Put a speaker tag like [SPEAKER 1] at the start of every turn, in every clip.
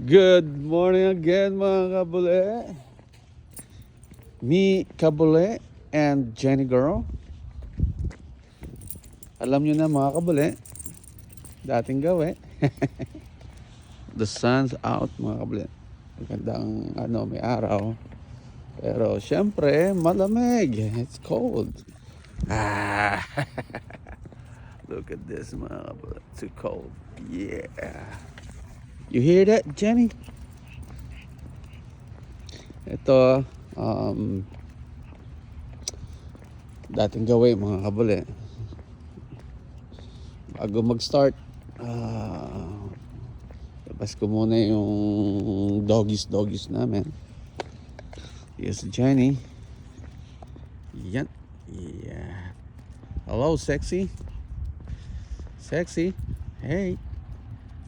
[SPEAKER 1] Good morning again mga kabule. Me, Kabule, and Jenny Girl. Alam nyo na mga kabule, dating gawi. The sun's out mga kabule. Magandang may araw. Pero syempre, malamig. It's cold. Ah, look at this mga kabule. Too cold. Yeah. You hear that, Jenny? Ito, dating gawin mga kabule. Bago mag-start, labas ko muna yung doggies namin. Here's Jenny. Yan. Yeah. Hello, sexy. Sexy. Hey,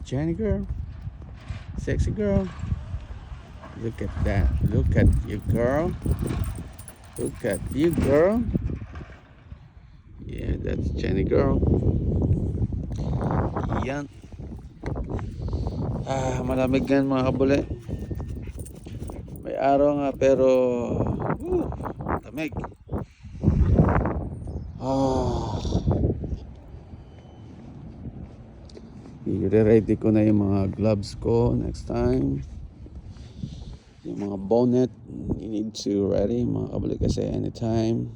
[SPEAKER 1] Jenny girl. Sexy girl. Look at that. Look at you, girl. Look at you, girl. Yeah, that's Jenny girl. Yan. Malamig yan mga kabule. May araw nga pero lamig. I-ready ko na yung mga gloves ko next time. Yung mga bonnet, you need to ready mga kabule kasi anytime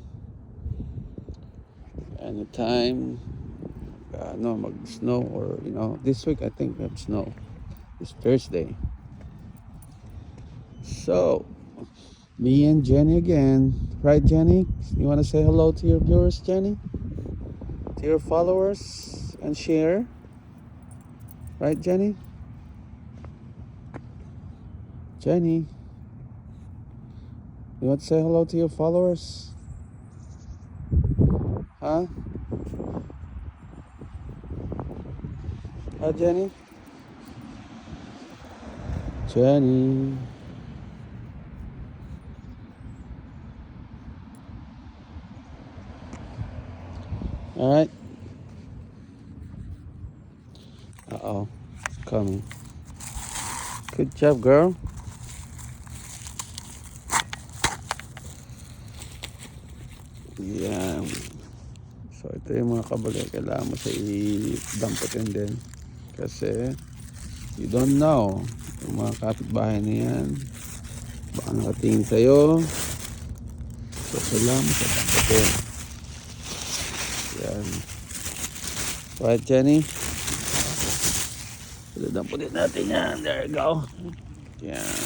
[SPEAKER 1] mag-snow or this week I think we have snow. It's Thursday. So, me and Jenny again. Right, Jenny? You want to say hello to your viewers, Jenny? To your followers and share? Right, Jenny? Jenny? You want to say hello to your followers? Huh? Huh, Jenny? Jenny? All right. Uh-oh. It's coming. Good job, girl. Yan. So, ito yung mga kabule. Kailangan mo siya i-damputin din. Kasi, you don't know. Yung mga kapitbahay na yan, baka nakatingin sa'yo. So, kailangan mo siya damputin. Yan. Right, Jenny? Damputin natin yan. There you go. Yan.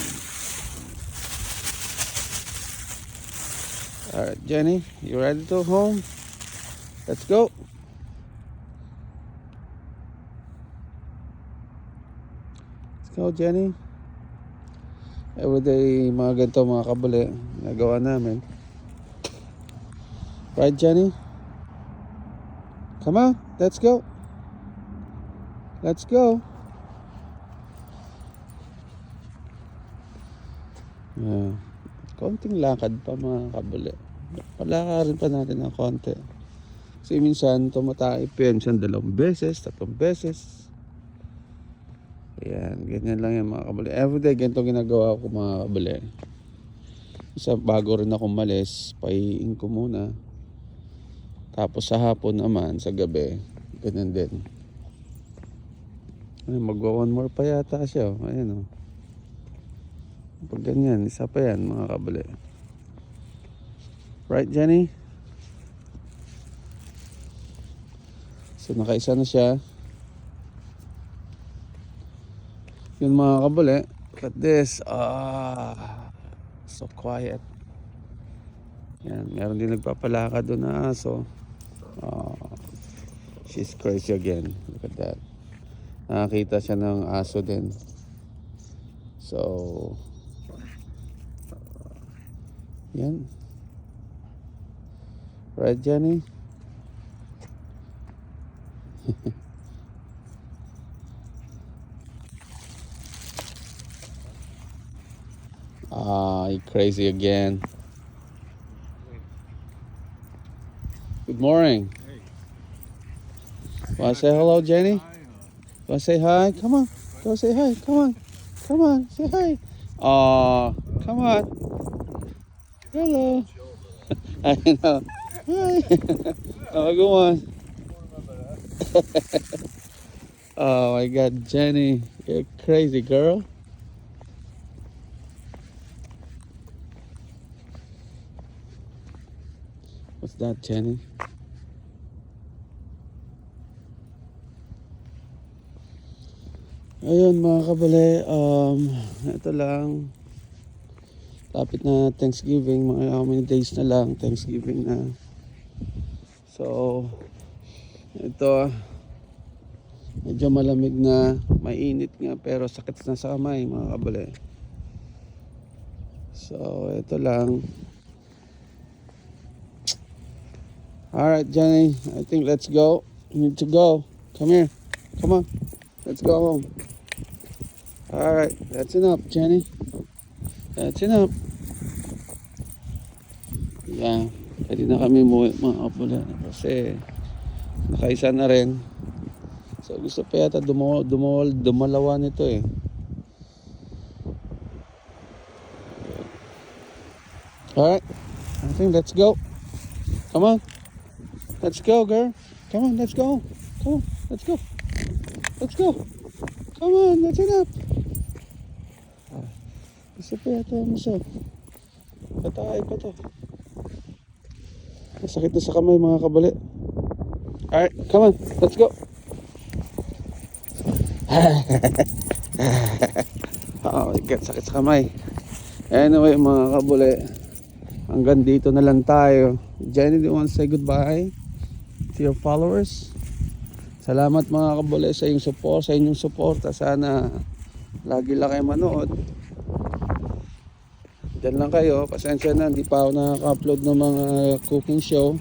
[SPEAKER 1] Alright, Jenny, you ready to go home? Let's go. Let's go, Jenny. Everyday, mga ganito, mga kabule, nagawa namin. Right, Jenny? Come on, let's go. Let's go. Yeah. Konting lakad pa mga kabule. Palakarin pa natin ng konti. Kasi minsan tumatay pa yan. Minsan 2 beses, 3 beses. Ayan, ganyan lang yan mga kabule. Everyday ganito ginagawa ko mga kabule. Isa bago rin ako malis, pahiin ko muna. Tapos sa hapon naman, sa gabi, ganyan din. Ay, magwa 1 more pa yata siya. Ayan o. Pag ganyan, isa pa yan mga kabule. Right, Jenny? So nakaisa na siya. Yun mga kabule. Look at this. So quiet. Yan, meron din nagpapalakad doon na aso. She's crazy again. Look at that. Nakakita siya ng aso din. So yan. Right, Jenny? You crazy again. Good morning. Want to say hello, Jenny? Want to say hi? Come on. Go say hi. Come on. Come on, say hi. Oh, come on. Hello. I know. Hi. Oh, go on. Oh my God, Jenny, you're crazy, girl. What's that, Jenny? Ayun mga kabale, ito lang. Lapit na Thanksgiving, mga how many days na lang, Thanksgiving na. So, ito, medyo malamig na, mainit nga, pero sakit na sa kamay mga kabale. So, ito lang. Alright, Jenny, I think let's go. We need to go. Come here. Come on. Let's go home. Alright, that's enough, Jenny. That's enough. Yeah, pwede na kami umuwi mga kabale. Kasi, nakaisa na rin. So, gusto pa yata dumalawa nito eh. Alright, I think let's go. Come on. Let's go, girl. Come on, let's go. Come on, let's go. Let's go. Come on, that's enough. Gusto pa yata mo siya. Patay pa to. Masakit na sa kamay mga kabali. Alright, come on, let's go. Oh my God, sakit sa kamay. Anyway mga kabali, hanggang dito na lang tayo. Jenny, do you want to say goodbye to your followers? Salamat mga kabali sa inyong support, sa inyong suporta. Sana lagi lang kayo manood. Diyan lang kayo. Pasensya na, hindi pa ako nakaka-upload ng mga cooking show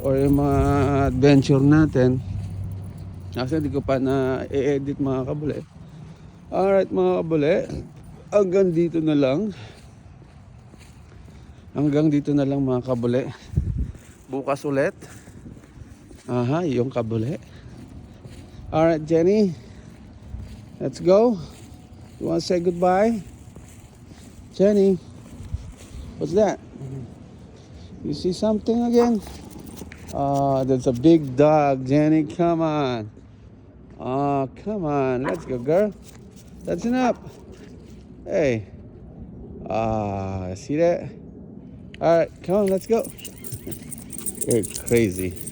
[SPEAKER 1] or yung mga adventure natin. Kasi hindi ko pa na-edit mga kabali. Alright mga kabali, hanggang dito na lang. Hanggang dito na lang mga kabali. Bukas ulit. Aha, yung kabuli. Alright, Jenny. Let's go. You want to say goodbye? Jenny. What's that? You see something again? There's a big dog, Jenny. Come on. Oh, come on. Let's go, girl. That's enough. Hey. See that? Alright, come on, let's go. You're crazy.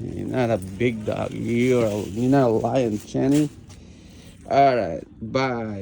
[SPEAKER 1] You're not a big dog. You're not a lion, Jenny. All right, bye.